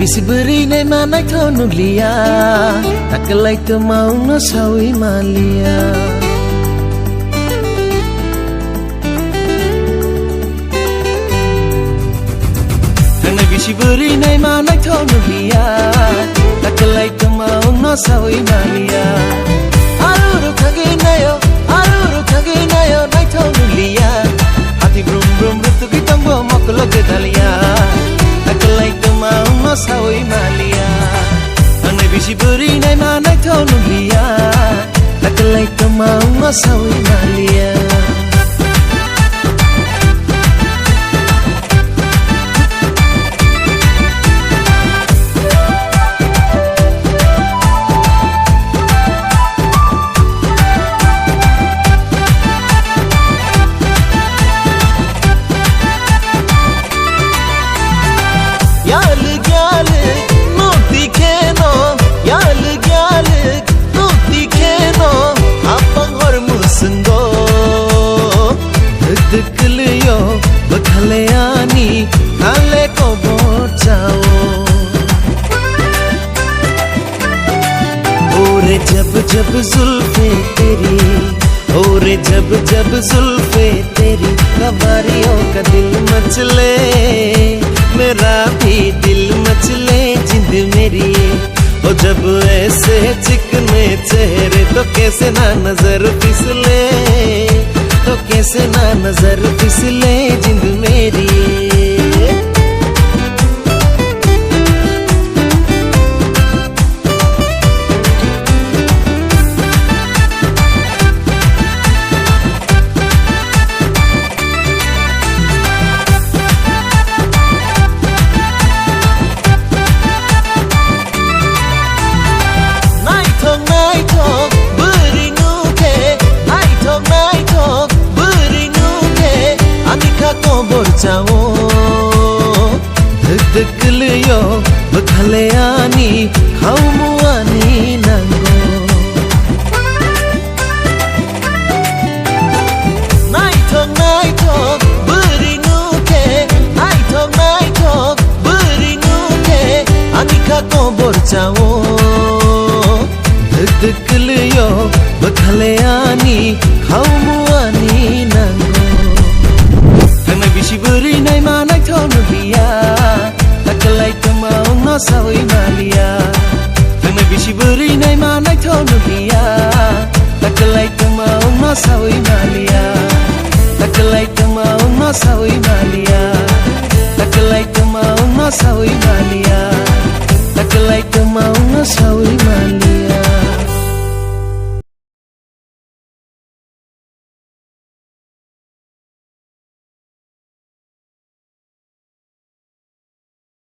bisi beri nei manai thonu lia takalai tu mau no sawi malia Hana bisi beri nei manai thonu lia takalai tu mau no sawi malia Aruru thagi nayo nai thonu lia hati brum brum rutu kitang bo moklo gedalia takalai tu mau no sawi malia Hana bisi beri nei manai thonu lia takalai tu mau no sawi malia Dikliyo bakhalayani khale ko bochao Ore jab jab जुल्फे तेरी Ore जब जब जुल्फे तेरी कवारियों का दिल मचले मेरा भी दिल मचले जिंद मेरी ओ जब ऐसे चिकने चेहरे तो कैसे ना नजर फिसले तो कैसे ना नजर फिसले जिंद मेरी जाओ धक लियो बखलेयानी खाऊ मुआनी नंगो नाइटो बरी नुके अनिका को बोर जाओ धक लियो बखलेयानी खाऊ मुआनी नंगो Bisi beri nei manai thonu lia takalai tu mau no sawi malia Hana bisi beri nei manai thonu lia takalai tu mau no sawi malia takalai tu mau no sawi malia